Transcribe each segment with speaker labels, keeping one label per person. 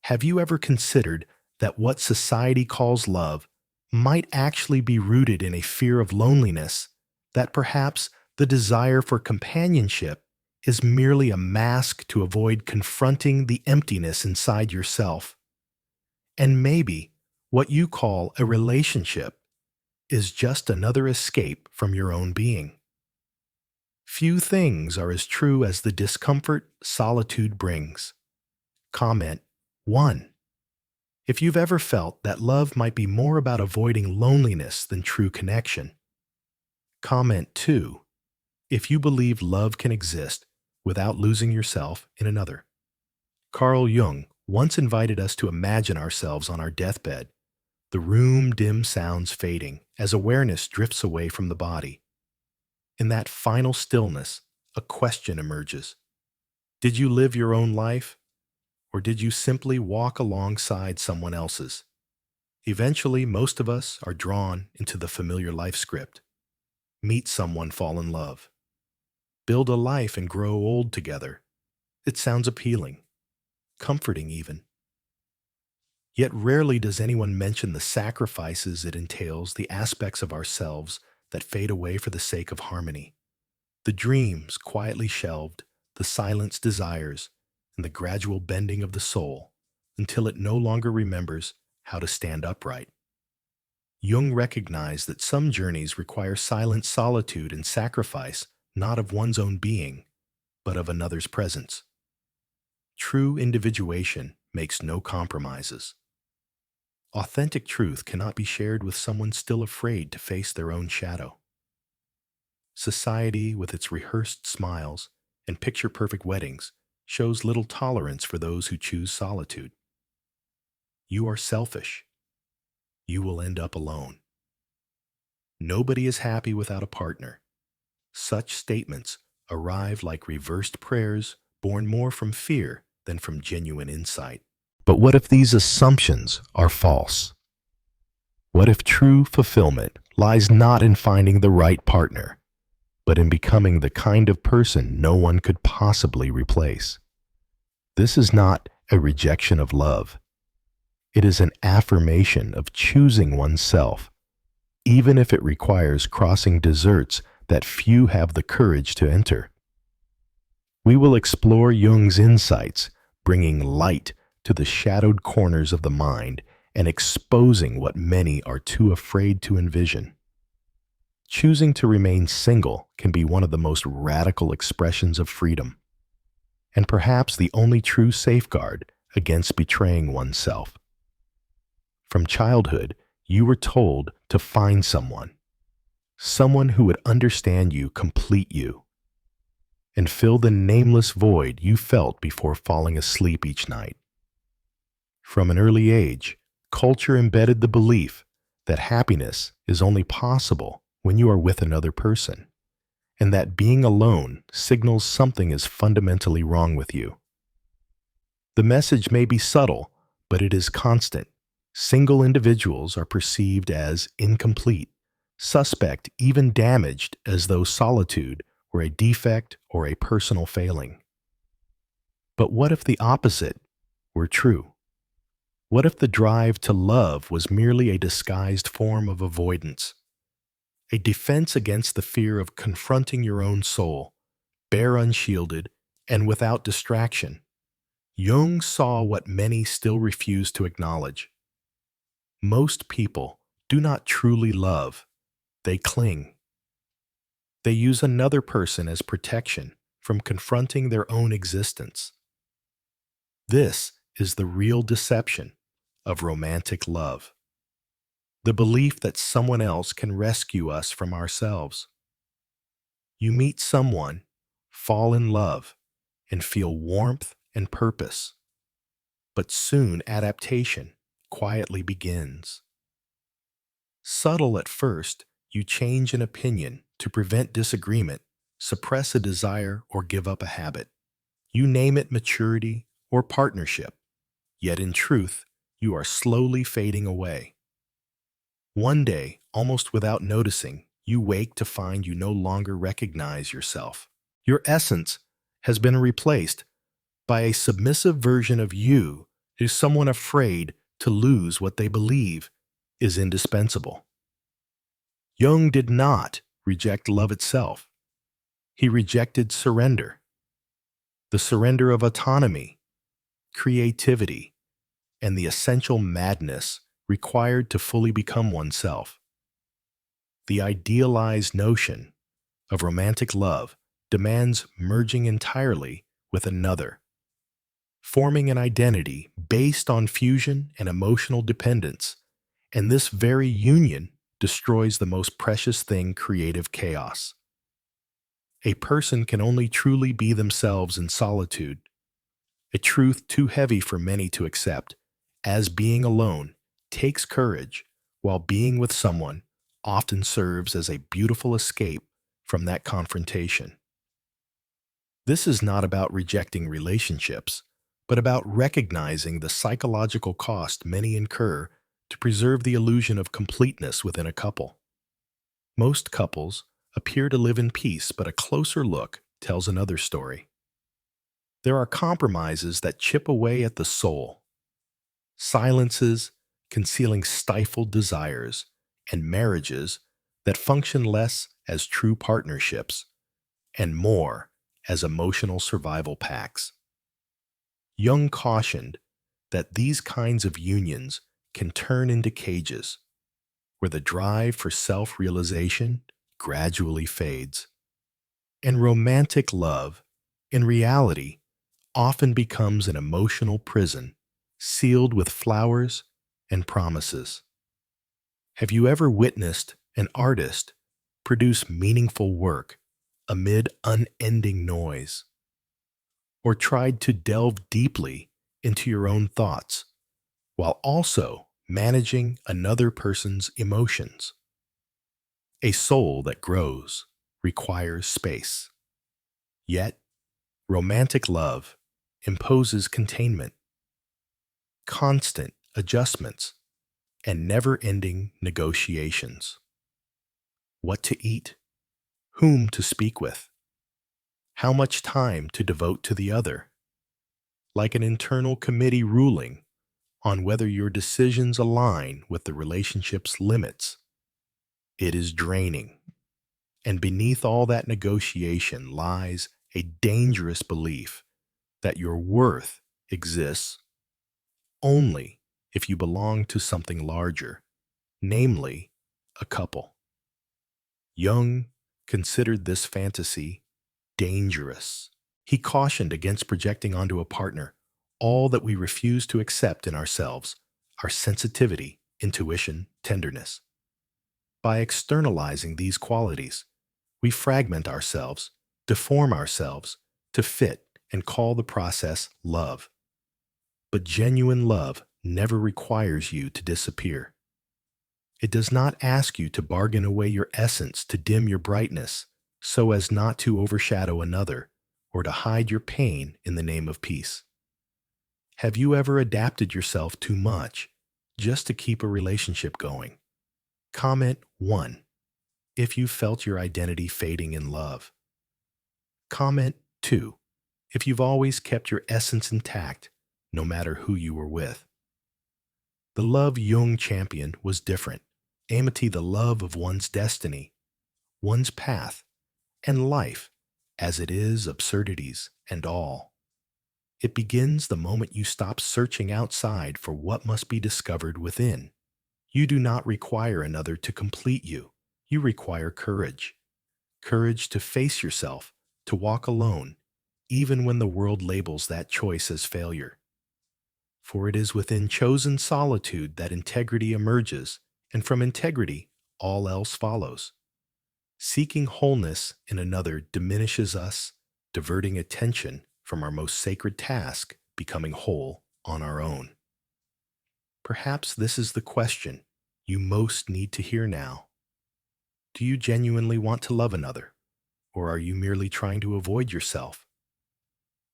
Speaker 1: Have you ever considered that what society calls love might actually be rooted in a fear of loneliness, that perhaps the desire for companionship is merely a mask to avoid confronting the emptiness inside yourself? And maybe what you call a relationship is just another escape from your own being. Few things are as true as the discomfort solitude brings. Comment 1. If you've ever felt that love might be more about avoiding loneliness than true connection. Comment 2. If you believe love can exist without losing yourself in another. Carl Jung once invited us to imagine ourselves on our deathbed, the room dim sounds fading as awareness drifts away from the body. In that final stillness, a question emerges. Did you live your own life? Or did you simply walk alongside someone else's? Eventually, most of us are drawn into the familiar life script. Meet someone, fall in love. Build a life and grow old together. It sounds appealing, comforting even. Yet rarely does anyone mention the sacrifices it entails, the aspects of ourselves that fade away for the sake of harmony, the dreams quietly shelved, the silenced desires, and the gradual bending of the soul until it no longer remembers how to stand upright. Jung recognized that some journeys require silent solitude and sacrifice, not of one's own being, but of another's presence. True individuation makes no compromises. Authentic truth cannot be shared with someone still afraid to face their own shadow. Society, with its rehearsed smiles and picture-perfect weddings, shows little tolerance for those who choose solitude. You are selfish. You will end up alone. Nobody is happy without a partner. Such statements arrive like reversed prayers, born more from fear than from genuine insight. But what if these assumptions are false? What if true fulfillment lies not in finding the right partner, but in becoming the kind of person no one could possibly replace? This is not a rejection of love. It is an affirmation of choosing oneself, even if it requires crossing deserts that few have the courage to enter. We will explore Jung's insights, bringing light to the shadowed corners of the mind and exposing what many are too afraid to envision. Choosing to remain single can be one of the most radical expressions of freedom, and perhaps the only true safeguard against betraying oneself. From childhood, you were told to find someone who would understand you, complete you, and fill the nameless void you felt before falling asleep each night. From an early age, culture embedded the belief that happiness is only possible when you are with another person, and that being alone signals something is fundamentally wrong with you. The message may be subtle, but it is constant. Single individuals are perceived as incomplete, suspect, even damaged, as though solitude were a defect or a personal failing. But what if the opposite were true? What if the drive to love was merely a disguised form of avoidance? A defense against the fear of confronting your own soul, bare unshielded and without distraction. Jung saw what many still refuse to acknowledge. Most people do not truly love, they cling. They use another person as protection from confronting their own existence. This is the real deception of romantic love. The belief that someone else can rescue us from ourselves. You meet someone, fall in love, and feel warmth and purpose. But soon adaptation quietly begins. Subtle at first, you change an opinion to prevent disagreement, suppress a desire, or give up a habit. You name it maturity or partnership, yet in truth, you are slowly fading away. One day, almost without noticing, you wake to find you no longer recognize yourself. Your essence has been replaced by a submissive version of you Is someone afraid to lose what they believe is indispensable? Jung did not reject love itself. He rejected surrender, the surrender of autonomy, creativity, and the essential madness required to fully become oneself. The idealized notion of romantic love demands merging entirely with another, forming an identity based on fusion and emotional dependence, and this very union destroys the most precious thing: creative chaos. A person can only truly be themselves in solitude, a truth too heavy for many to accept, as being alone takes courage, while being with someone often serves as a beautiful escape from that confrontation. This is not about rejecting relationships, but about recognizing the psychological cost many incur to preserve the illusion of completeness within a couple. Most couples appear to live in peace, but a closer look tells another story. There are compromises that chip away at the soul, silences concealing stifled desires, and marriages that function less as true partnerships and more as emotional survival pacts. Jung cautioned that these kinds of unions can turn into cages, where the drive for self-realization gradually fades. And romantic love, in reality, often becomes an emotional prison sealed with flowers and promises. Have you ever witnessed an artist produce meaningful work amid unending noise? Or tried to delve deeply into your own thoughts while also managing another person's emotions? A soul that grows requires space. Yet, romantic love imposes containment, constant adjustments, and never-ending negotiations. What to eat, whom to speak with, how much time to devote to the other, like an internal committee ruling on whether your decisions align with the relationship's limits. It is draining. And beneath all that negotiation lies a dangerous belief that your worth exists only if you belong to something larger, namely, a couple. Jung considered this fantasy dangerous. He cautioned against projecting onto a partner all that we refuse to accept in ourselves: our sensitivity, intuition, tenderness. By externalizing these qualities, we fragment ourselves, deform ourselves to fit and call the process love. But genuine love never requires you to disappear. It does not ask you to bargain away your essence to dim your brightness so as not to overshadow another or to hide your pain in the name of peace. Have you ever adapted yourself too much just to keep a relationship going? Comment 1 if you felt your identity fading in love. Comment 2 if you've always kept your essence intact, no matter who you were with. The love Jung championed was different. Amity, the love of one's destiny, one's path, and life, as it is absurdities and all. It begins the moment you stop searching outside for what must be discovered within. You do not require another to complete you. You require courage. Courage to face yourself, to walk alone, even when the world labels that choice as failure. For it is within chosen solitude that integrity emerges, and from integrity, all else follows. Seeking wholeness in another diminishes us, diverting attention from our most sacred task, becoming whole on our own. Perhaps this is the question you most need to hear now. Do you genuinely want to love another, or are you merely trying to avoid yourself?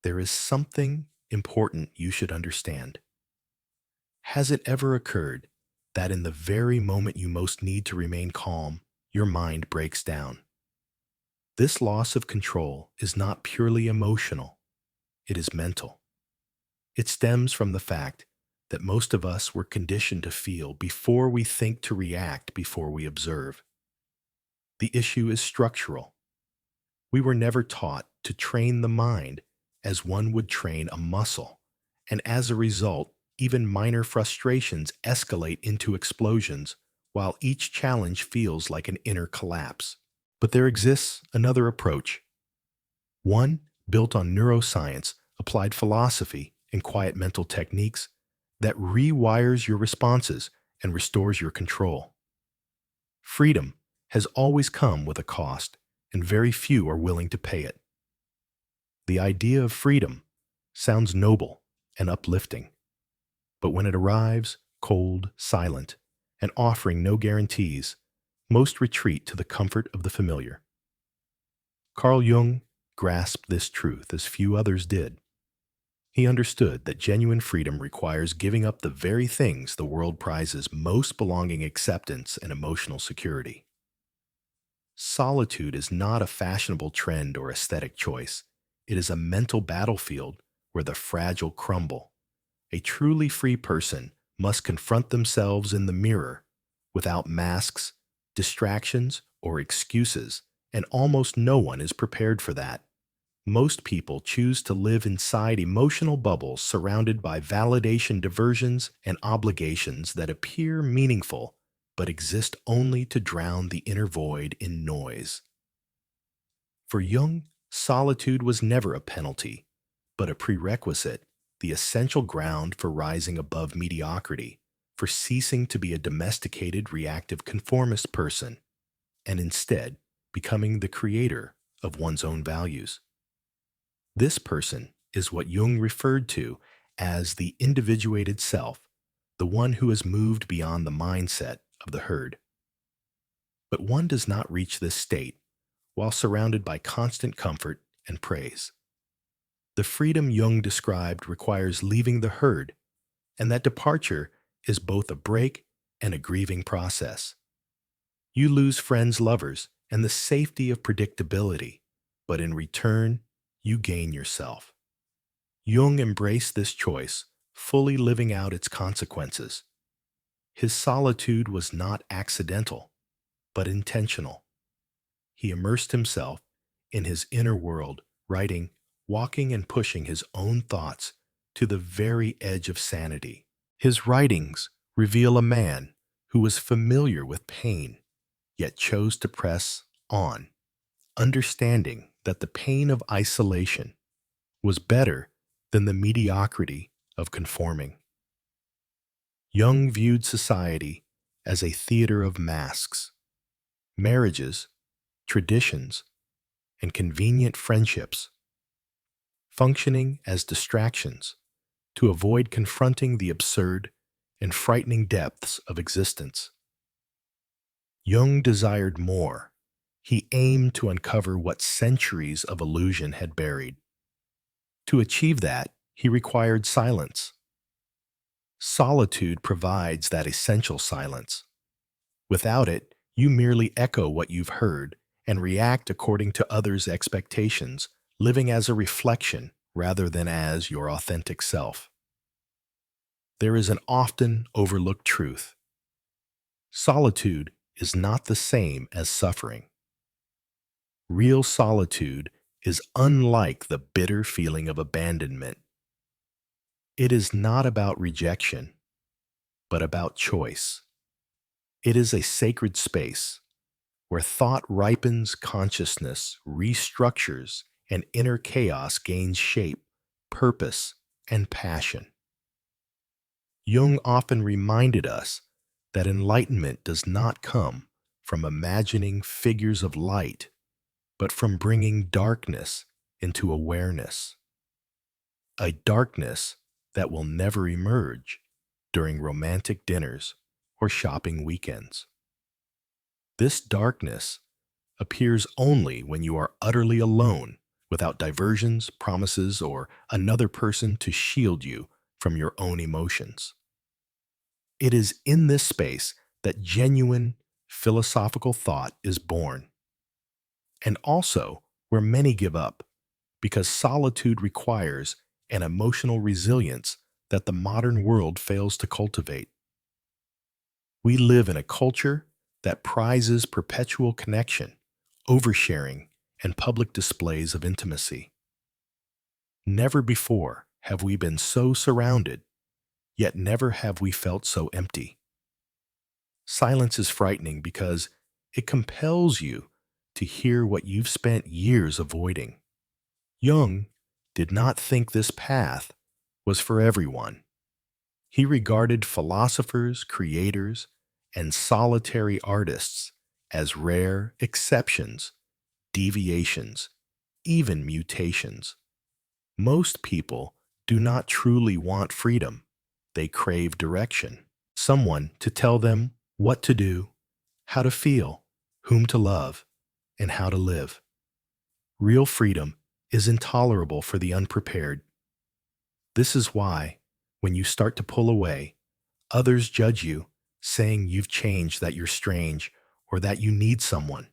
Speaker 1: There is something important you should understand. Has it ever occurred that in the very moment you most need to remain calm, your mind breaks down? This loss of control is not purely emotional, it is mental. It stems from the fact that most of us were conditioned to feel before we think, to react before we observe. The issue is structural. We were never taught to train the mind as one would train a muscle, and as a result, even minor frustrations escalate into explosions, while each challenge feels like an inner collapse. But there exists another approach, one built on neuroscience, applied philosophy, and quiet mental techniques that rewires your responses and restores your control. Freedom has always come with a cost, and very few are willing to pay it. The idea of freedom sounds noble and uplifting, but when it arrives, cold, silent, and offering no guarantees, most retreat to the comfort of the familiar. Carl Jung grasped this truth as few others did. He understood that genuine freedom requires giving up the very things the world prizes most, belonging, acceptance, and emotional security. Solitude is not a fashionable trend or aesthetic choice. It is a mental battlefield where the fragile crumble. A truly free person must confront themselves in the mirror without masks, distractions, or excuses, and almost no one is prepared for that. Most people choose to live inside emotional bubbles surrounded by validation diversions and obligations that appear meaningful but exist only to drown the inner void in noise. For Jung, solitude was never a penalty, but a prerequisite, the essential ground for rising above mediocrity, for ceasing to be a domesticated, reactive, conformist person, and instead becoming the creator of one's own values. This person is what Jung referred to as the individuated self, the one who has moved beyond the mindset of the herd. But one does not reach this state while surrounded by constant comfort and praise. The freedom Jung described requires leaving the herd, and that departure is both a break and a grieving process. You lose friends, lovers, and the safety of predictability, but in return, you gain yourself. Jung embraced this choice, fully living out its consequences. His solitude was not accidental, but intentional. He immersed himself in his inner world, writing, walking, and pushing his own thoughts to the very edge of sanity. His writings reveal a man who was familiar with pain, yet chose to press on, understanding that the pain of isolation was better than the mediocrity of conforming. Jung viewed society as a theater of masks. Marriages, traditions, and convenient friendships, functioning as distractions to avoid confronting the absurd and frightening depths of existence. Jung desired more. He aimed to uncover what centuries of illusion had buried. To achieve that, he required silence. Solitude provides that essential silence. Without it, you merely echo what you've heard and react according to others' expectations, living as a reflection rather than as your authentic self. There is an often overlooked truth. Solitude is not the same as suffering. Real solitude is unlike the bitter feeling of abandonment. It is not about rejection, but about choice. It is a sacred space where thought ripens, consciousness restructures, and inner chaos gains shape, purpose, and passion. Jung often reminded us that enlightenment does not come from imagining figures of light, but from bringing darkness into awareness. A darkness that will never emerge during romantic dinners or shopping weekends. This darkness appears only when you are utterly alone, without diversions, promises, or another person to shield you from your own emotions. It is in this space that genuine philosophical thought is born, and also where many give up, because solitude requires an emotional resilience that the modern world fails to cultivate. We live in a culture that prizes perpetual connection, oversharing, and public displays of intimacy. Never before have we been so surrounded, yet never have we felt so empty. Silence is frightening because it compels you to hear what you've spent years avoiding. Jung did not think this path was for everyone. He regarded philosophers, creators, and solitary artists as rare exceptions, deviations, even mutations. Most people do not truly want freedom. They crave direction, someone to tell them what to do, how to feel, whom to love, and how to live. Real freedom is intolerable for the unprepared. This is why, when you start to pull away, others judge you, saying you've changed, that you're strange, or that you need someone.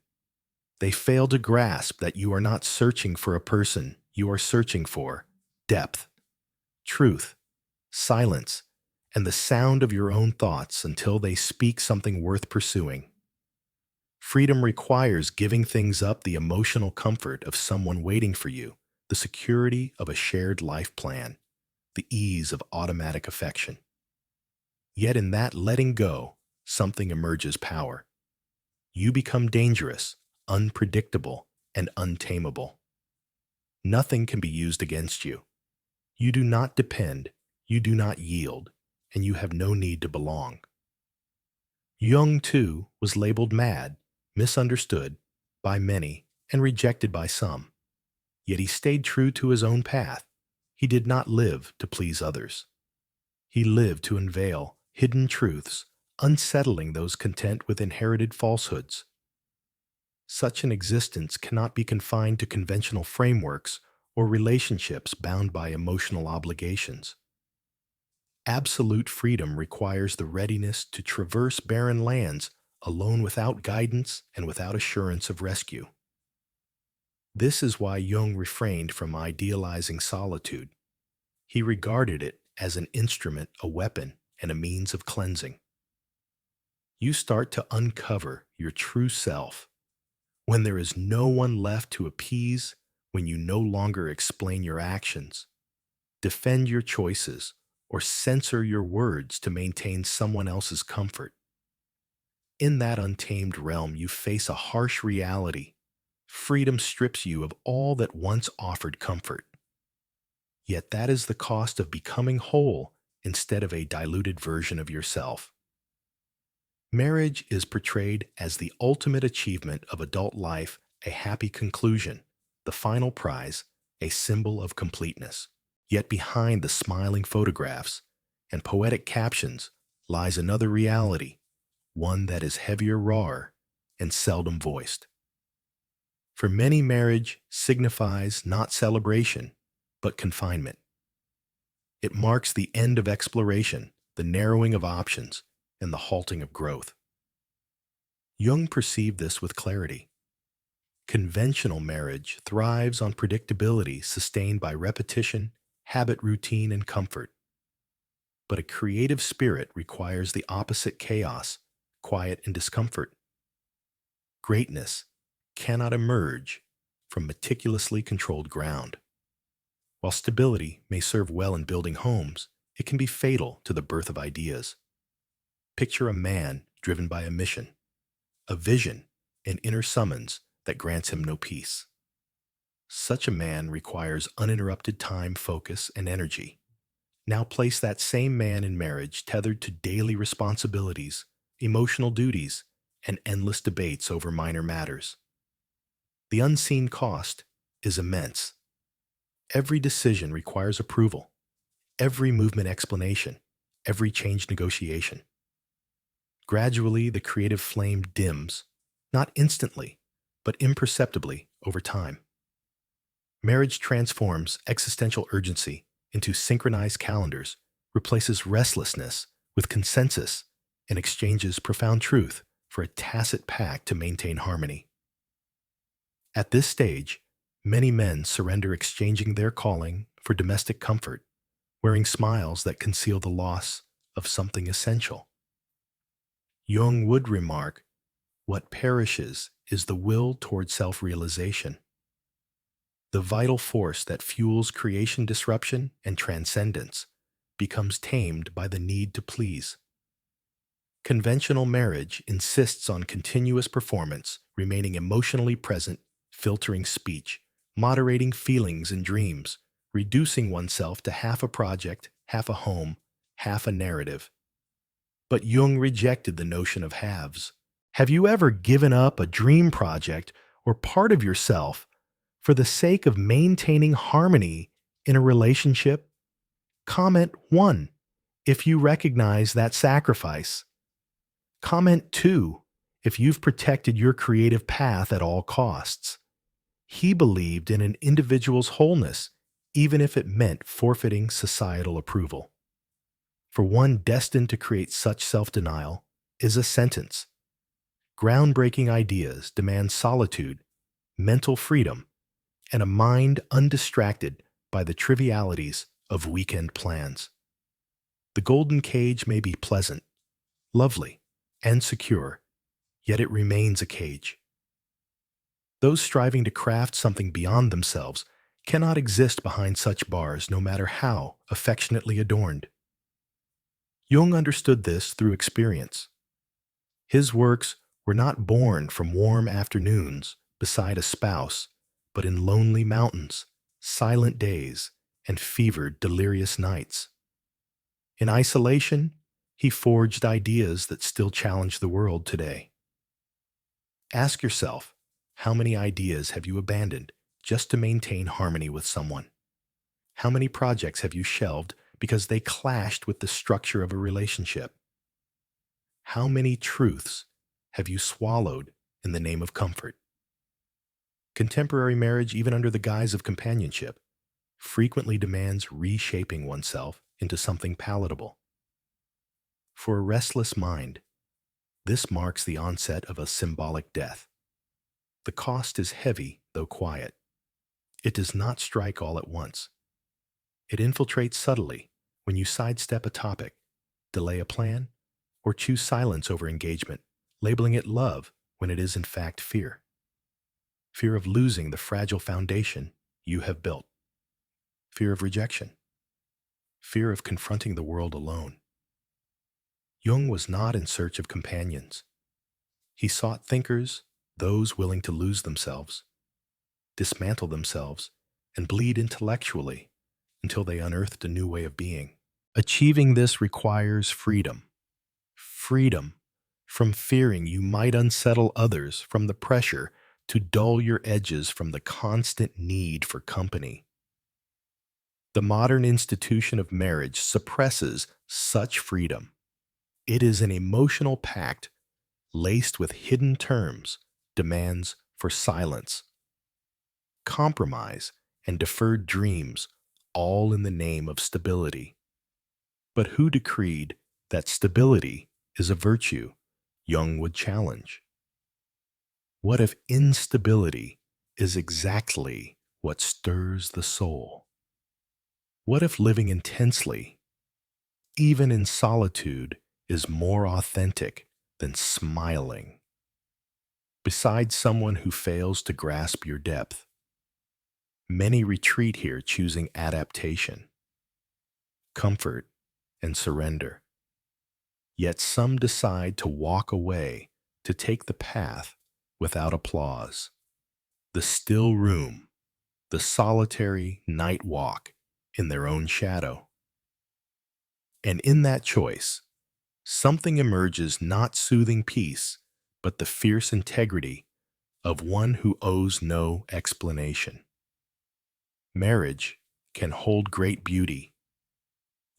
Speaker 1: They fail to grasp that you are not searching for a person, you are searching for depth, truth, silence, and the sound of your own thoughts until they speak something worth pursuing. Freedom requires giving things up, the emotional comfort of someone waiting for you, the security of a shared life plan, the ease of automatic affection. Yet in that letting go, something emerges power. You become dangerous, unpredictable, and untamable. Nothing can be used against you. You do not depend, you do not yield, and you have no need to belong. Jung, too, was labeled mad, misunderstood by many, and rejected by some. Yet he stayed true to his own path. He did not live to please others. He lived to unveil hidden truths, unsettling those content with inherited falsehoods. Such an existence cannot be confined to conventional frameworks or relationships bound by emotional obligations. Absolute freedom requires the readiness to traverse barren lands alone, without guidance and without assurance of rescue. This is why Jung refrained from idealizing solitude. He regarded it as an instrument, a weapon, and a means of cleansing. You start to uncover your true self when there is no one left to appease, when you no longer explain your actions, defend your choices, or censor your words to maintain someone else's comfort. In that untamed realm, you face a harsh reality. Freedom strips you of all that once offered comfort. Yet that is the cost of becoming whole instead of a diluted version of yourself. Marriage is portrayed as the ultimate achievement of adult life, a happy conclusion, the final prize, a symbol of completeness. Yet behind the smiling photographs and poetic captions lies another reality, one that is heavier, rawer, and seldom voiced. For many, marriage signifies not celebration, but confinement. It marks the end of exploration, the narrowing of options, and the halting of growth. Jung perceived this with clarity. Conventional marriage thrives on predictability sustained by repetition, habit, routine, and comfort. But a creative spirit requires the opposite: chaos, quiet, and discomfort. Greatness cannot emerge from meticulously controlled ground. While stability may serve well in building homes, it can be fatal to the birth of ideas. Picture a man driven by a mission, a vision, an inner summons that grants him no peace. Such a man requires uninterrupted time, focus, and energy. Now place that same man in marriage, tethered to daily responsibilities, emotional duties, and endless debates over minor matters. The unseen cost is immense. Every decision requires approval, every movement explanation, every change negotiation. Gradually, the creative flame dims, not instantly, but imperceptibly over time. Marriage transforms existential urgency into synchronized calendars, replaces restlessness with consensus, and exchanges profound truth for a tacit pact to maintain harmony. At this stage, many men surrender, exchanging their calling for domestic comfort, wearing smiles that conceal the loss of something essential. Jung would remark, what perishes is the will toward self-realization, the vital force that fuels creation disruption and transcendence becomes tamed by the need to please. Conventional marriage insists on continuous performance, remaining emotionally present, filtering speech, moderating feelings and dreams, reducing oneself to half a project, half a home, half a narrative. But Jung rejected the notion of halves. Have you ever given up a dream project or part of yourself for the sake of maintaining harmony in a relationship? Comment 1 if you recognize that sacrifice. Comment 2 if you've protected your creative path at all costs. He believed in an individual's wholeness, even if it meant forfeiting societal approval. For one destined to create such self-denial is a sentence. Groundbreaking ideas demand solitude, mental freedom, and a mind undistracted by the trivialities of weekend plans. The golden cage may be pleasant, lovely, and secure, yet it remains a cage. Those striving to craft something beyond themselves cannot exist behind such bars, no matter how affectionately adorned. Jung understood this through experience. His works were not born from warm afternoons beside a spouse, but in lonely mountains, silent days, and fevered, delirious nights. In isolation, he forged ideas that still challenge the world today. Ask yourself, how many ideas have you abandoned just to maintain harmony with someone? How many projects have you shelved because they clashed with the structure of a relationship? How many truths have you swallowed in the name of comfort? Contemporary marriage, even under the guise of companionship, frequently demands reshaping oneself into something palatable. For a restless mind, this marks the onset of a symbolic death. The cost is heavy, though quiet. It does not strike all at once. It infiltrates subtly when you sidestep a topic, delay a plan, or choose silence over engagement, labeling it love when it is in fact fear. Fear of losing the fragile foundation you have built. Fear of rejection. Fear of confronting the world alone. Jung was not in search of companions. He sought thinkers, those willing to lose themselves, dismantle themselves, and bleed intellectually until they unearthed a new way of being. Achieving this requires freedom. Freedom from fearing you might unsettle others, from the pressure to dull your edges, from the constant need for company. The modern institution of marriage suppresses such freedom. It is an emotional pact laced with hidden terms, demands for silence, compromise, and deferred dreams, all in the name of stability. But who decreed that stability is a virtue? Jung would challenge. What if instability is exactly what stirs the soul? What if living intensely, even in solitude, is more authentic than smiling beside someone who fails to grasp your depth? Many retreat here choosing adaptation, comfort, and surrender. Yet some decide to walk away, to take the path without applause, the still room, the solitary night walk in their own shadow. And in that choice, something emerges, not soothing peace, but the fierce integrity of one who owes no explanation. Marriage can hold great beauty,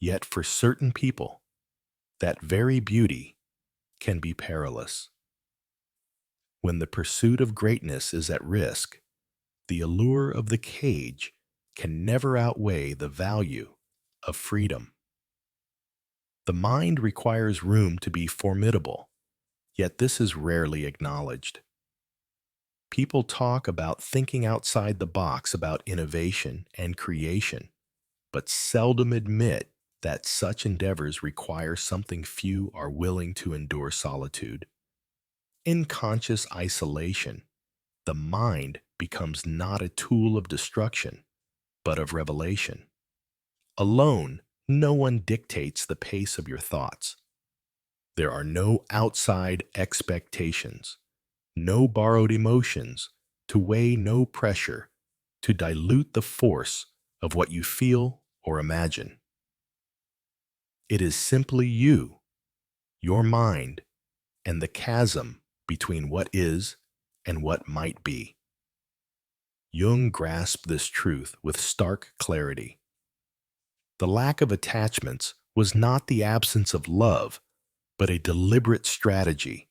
Speaker 1: yet for certain people, that very beauty can be perilous. When the pursuit of greatness is at risk, the allure of the cage can never outweigh the value of freedom. The mind requires room to be formidable, yet this is rarely acknowledged. People talk about thinking outside the box, about innovation and creation, but seldom admit that such endeavors require something few are willing to endure: solitude. In conscious isolation, the mind becomes not a tool of destruction, but of revelation. Alone, no one dictates the pace of your thoughts. There are no outside expectations, no borrowed emotions to weigh, no pressure to dilute the force of what you feel or imagine. It is simply you, your mind, and the chasm between what is and what might be. Jung grasped this truth with stark clarity. The lack of attachments was not the absence of love, but a deliberate strategy,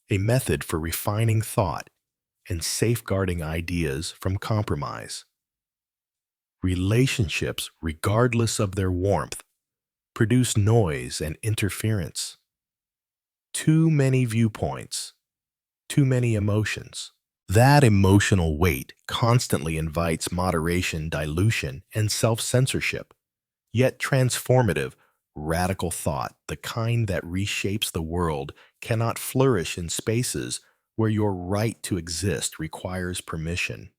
Speaker 1: a method for refining thought and safeguarding ideas from compromise. Relationships, regardless of their warmth, produce noise and interference. Too many viewpoints, too many emotions. That emotional weight constantly invites moderation, dilution, and self-censorship. Yet transformative, radical thought, the kind that reshapes the world, cannot flourish in spaces where your right to exist requires permission.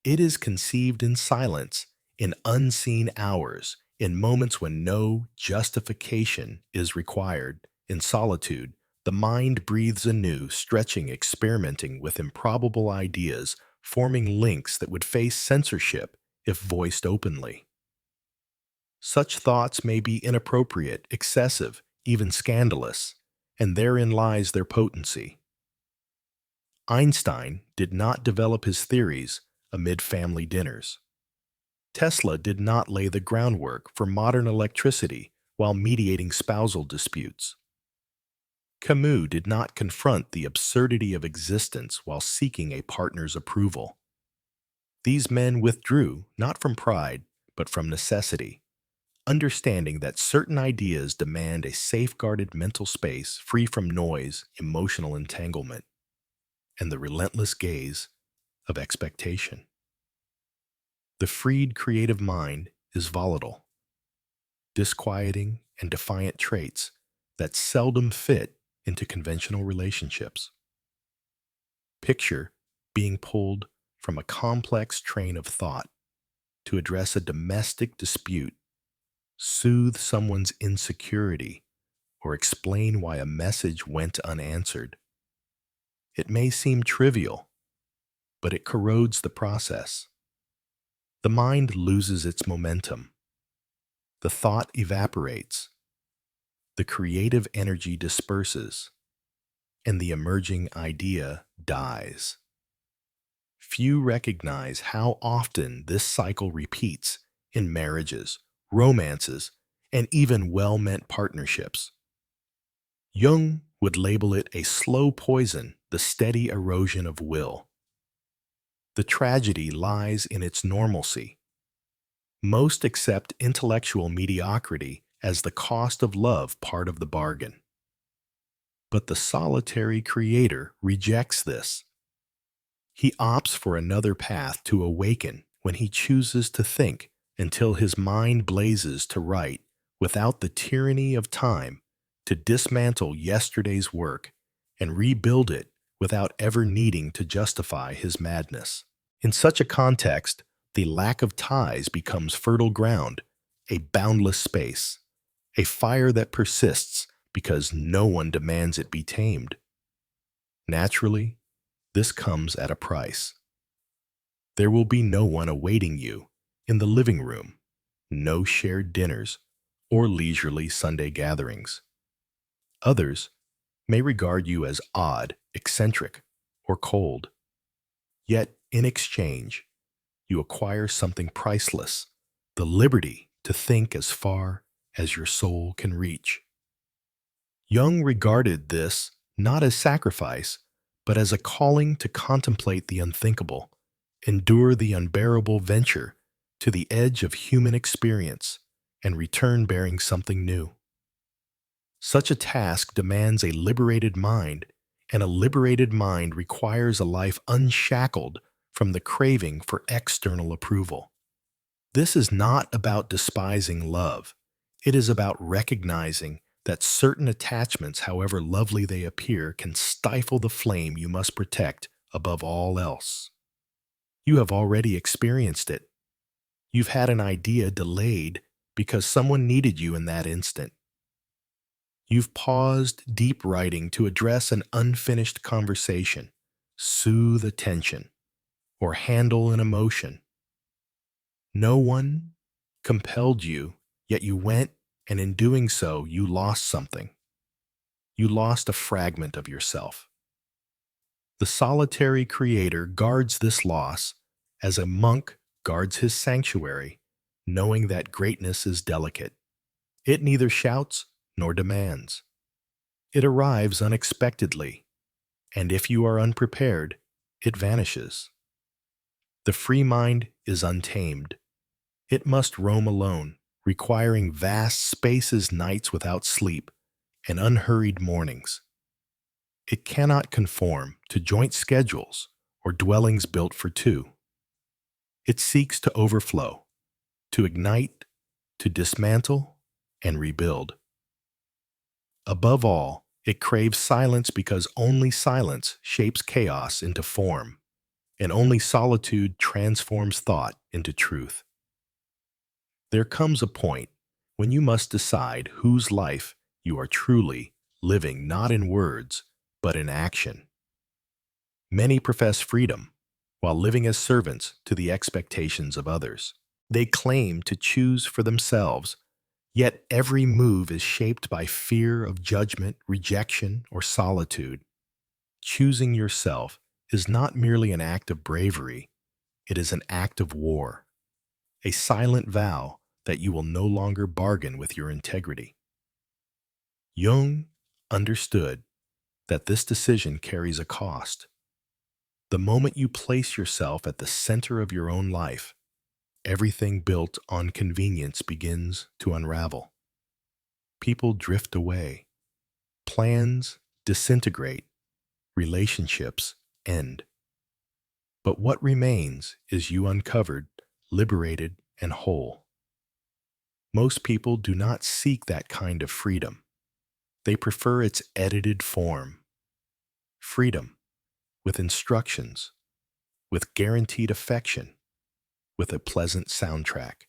Speaker 1: It is conceived in silence, in unseen hours, in moments when no justification is required. In solitude, the mind breathes anew, stretching, experimenting with improbable ideas, forming links that would face censorship if voiced openly. Such thoughts may be inappropriate, excessive, even scandalous, and therein lies their potency. Einstein did not develop his theories amid family dinners. Tesla did not lay the groundwork for modern electricity while mediating spousal disputes. Camus did not confront the absurdity of existence while seeking a partner's approval. These men withdrew not from pride, but from necessity, understanding that certain ideas demand a safeguarded mental space free from noise, emotional entanglement, and the relentless gaze of expectation. The freed creative mind is volatile, disquieting, and defiant traits that seldom fit into conventional relationships. Picture being pulled from a complex train of thought to address a domestic dispute, soothe someone's insecurity, or explain why a message went unanswered. It may seem trivial, but it corrodes the process. The mind loses its momentum. The thought evaporates. The creative energy disperses, and the emerging idea dies. Few recognize how often this cycle repeats in marriages, romances, and even well-meant partnerships. Jung would label it a slow poison, the steady erosion of will. The tragedy lies in its normalcy. Most accept intellectual mediocrity as the cost of love part of the bargain. But the solitary creator rejects this. He opts for another path to awaken when he chooses to think until his mind blazes to write without the tyranny of time, to dismantle yesterday's work and rebuild it without ever needing to justify his madness. In such a context, the lack of ties becomes fertile ground, a boundless space, a fire that persists because no one demands it be tamed. Naturally, this comes at a price. There will be no one awaiting you in the living room, no shared dinners or leisurely Sunday gatherings. Others may regard you as odd, eccentric, or cold. Yet, in exchange, you acquire something priceless, the liberty to think as far as your soul can reach. Jung regarded this not as sacrifice, but as a calling to contemplate the unthinkable, endure the unbearable venture to the edge of human experience, and return bearing something new. Such a task demands a liberated mind, and a liberated mind requires a life unshackled from the craving for external approval. This is not about despising love. It is about recognizing that certain attachments, however lovely they appear, can stifle the flame you must protect above all else. You have already experienced it. You've had an idea delayed because someone needed you in that instant. You've paused deep writing to address an unfinished conversation, soothe a tension, or handle an emotion. No one compelled you, yet you went, and in doing so, you lost something. You lost a fragment of yourself. The solitary creator guards this loss as a monk guards his sanctuary, knowing that greatness is delicate. It neither shouts nor demands. It arrives unexpectedly, and if you are unprepared, it vanishes. The free mind is untamed. It must roam alone, requiring vast spaces, nights without sleep, and unhurried mornings. It cannot conform to joint schedules or dwellings built for two. It seeks to overflow, to ignite, to dismantle, and rebuild. Above all, it craves silence because only silence shapes chaos into form, and only solitude transforms thought into truth. There comes a point when you must decide whose life you are truly living, not in words, but in action. Many profess freedom while living as servants to the expectations of others. They claim to choose for themselves, yet every move is shaped by fear of judgment, rejection, or solitude. Choosing yourself is not merely an act of bravery, it is an act of war, a silent vow that you will no longer bargain with your integrity. Jung understood that this decision carries a cost. The moment you place yourself at the center of your own life, everything built on convenience begins to unravel. People drift away. Plans disintegrate. Relationships end. But what remains is you uncovered, liberated, and whole. Most people do not seek that kind of freedom. They prefer its edited form. Freedom with instructions, with guaranteed affection, with a pleasant soundtrack.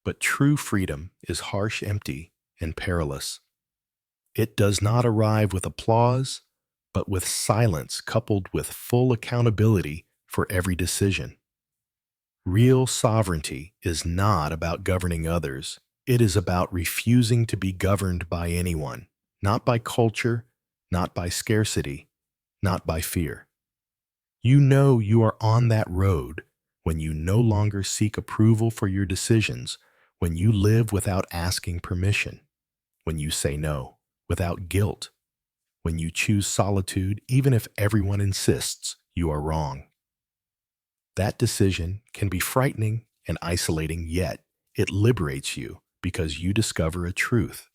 Speaker 1: But true freedom is harsh, empty, and perilous. It does not arrive with applause, but with silence coupled with full accountability for every decision. Real sovereignty is not about governing others. It is about refusing to be governed by anyone, not by culture, not by scarcity, not by fear. You know you are on that road when you no longer seek approval for your decisions, when you live without asking permission, when you say no without guilt, when you choose solitude even if everyone insists you are wrong. That decision can be frightening and isolating, yet it liberates you because you discover a truth.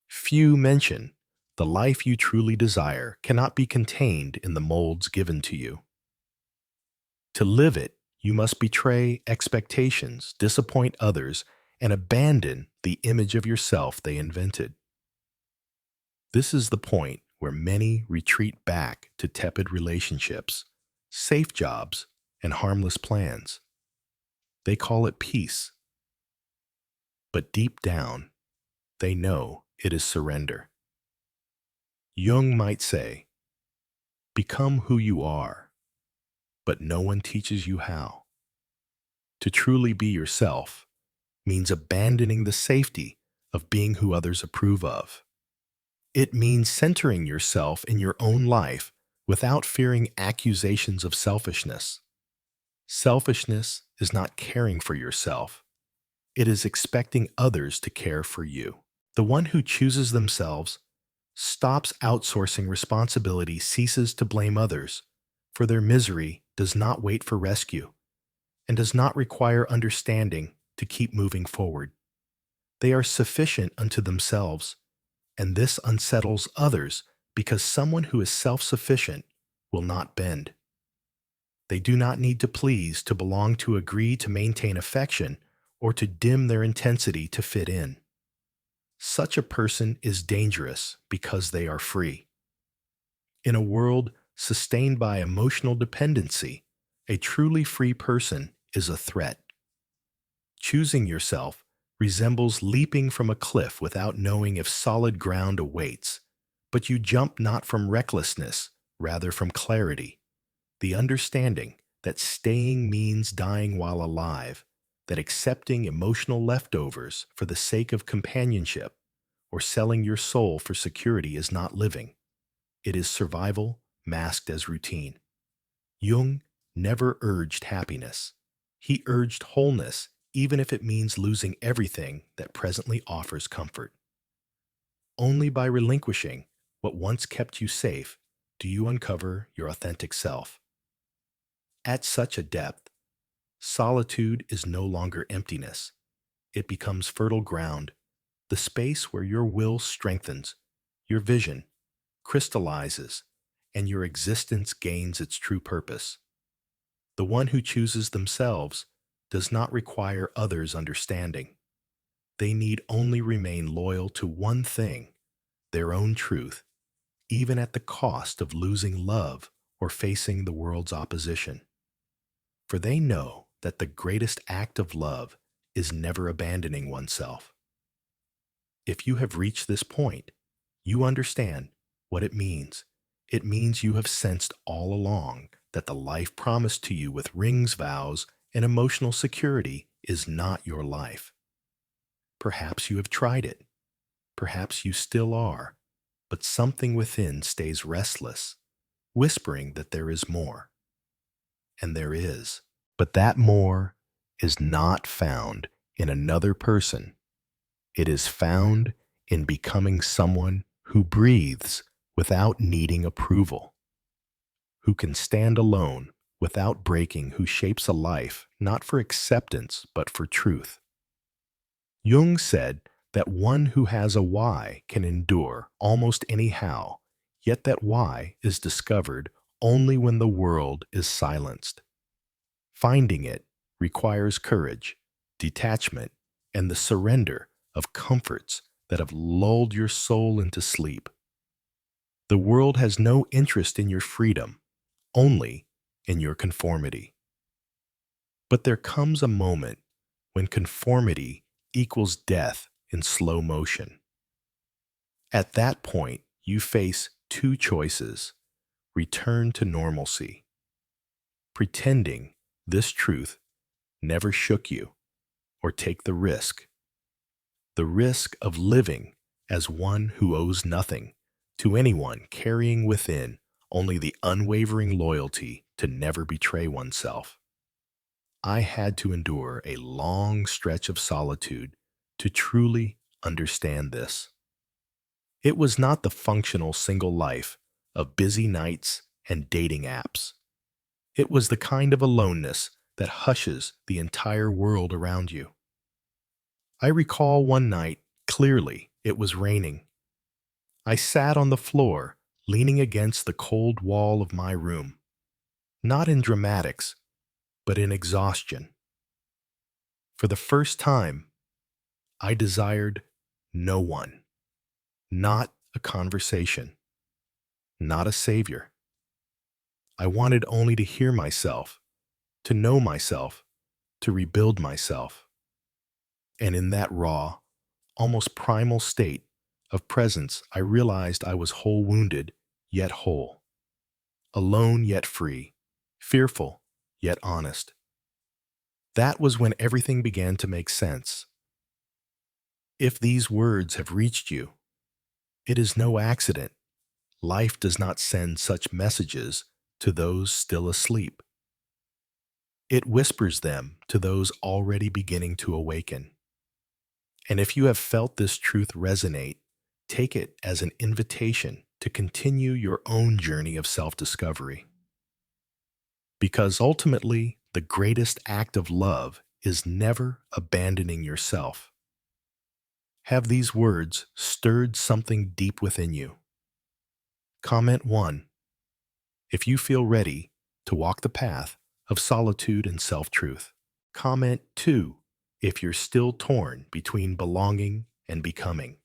Speaker 1: Few mention the life you truly desire cannot be contained in the molds given to you. To live it, you must betray expectations, disappoint others, and abandon the image of yourself they invented. This is the point where many retreat back to tepid relationships, safe jobs, and harmless plans. They call it peace. But deep down, they know it is surrender. Jung might say, "Become who you are," but no one teaches you how. To truly be yourself means abandoning the safety of being who others approve of. It means centering yourself in your own life without fearing accusations of selfishness. Selfishness is not caring for yourself. It is expecting others to care for you. The one who chooses themselves stops outsourcing responsibility, ceases to blame others, for their misery does not wait for rescue and does not require understanding to keep moving forward. They are sufficient unto themselves, and this unsettles others because someone who is self-sufficient will not bend. They do not need to please, to belong, to agree, to maintain affection, or to dim their intensity to fit in. Such a person is dangerous because they are free. In a world sustained by emotional dependency, a truly free person is a threat. Choosing yourself resembles leaping from a cliff without knowing if solid ground awaits, but you jump not from recklessness, rather from clarity, the understanding that staying means dying while alive, that accepting emotional leftovers for the sake of companionship or selling your soul for security is not living. It is survival masked as routine. Jung never urged happiness. He urged wholeness, even if it means losing everything that presently offers comfort. Only by relinquishing what once kept you safe do you uncover your authentic self. At such a depth, solitude is no longer emptiness. It becomes fertile ground, the space where your will strengthens, your vision crystallizes, and your existence gains its true purpose. The one who chooses themselves does not require others' understanding. They need only remain loyal to one thing, their own truth, even at the cost of losing love or facing the world's opposition. For they know that the greatest act of love is never abandoning oneself. If you have reached this point, you understand what it means. It means you have sensed all along that the life promised to you with rings, vows, and emotional security is not your life. Perhaps you have tried it. Perhaps you still are. But something within stays restless, whispering that there is more. And there is. But that more is not found in another person. It is found in becoming someone who breathes without needing approval, who can stand alone without breaking, who shapes a life not for acceptance but for truth. Jung said that one who has a why can endure almost any how, yet that why is discovered only when the world is silenced. Finding it requires courage, detachment, and the surrender of comforts that have lulled your soul into sleep. The world has no interest in your freedom, only in your conformity. But there comes a moment when conformity equals death in slow motion. At that point, you face two choices: return to normalcy, pretending this truth never shook you, or take the risk of living as one who owes nothing to anyone, carrying within only the unwavering loyalty to never betray oneself. I had to endure a long stretch of solitude to truly understand this. It was not the functional single life of busy nights and dating apps. It was the kind of aloneness that hushes the entire world around you. I recall one night clearly. It was raining. I sat on the floor, leaning against the cold wall of my room, not in dramatics, but in exhaustion. For the first time, I desired no one, not a conversation, not a savior. I wanted only to hear myself, to know myself, to rebuild myself. And in that raw, almost primal state of presence, I realized I was whole wounded, yet whole, alone yet free, fearful yet honest. That was when everything began to make sense. If these words have reached you, it is no accident. Life does not send such messages to those still asleep. It whispers them to those already beginning to awaken. And if you have felt this truth resonate, take it as an invitation to continue your own journey of self-discovery. Because ultimately, the greatest act of love is never abandoning yourself. Have these words stirred something deep within you? Comment 1. If you feel ready to walk the path of solitude and self-truth. Comment 2 if you're still torn between belonging and becoming.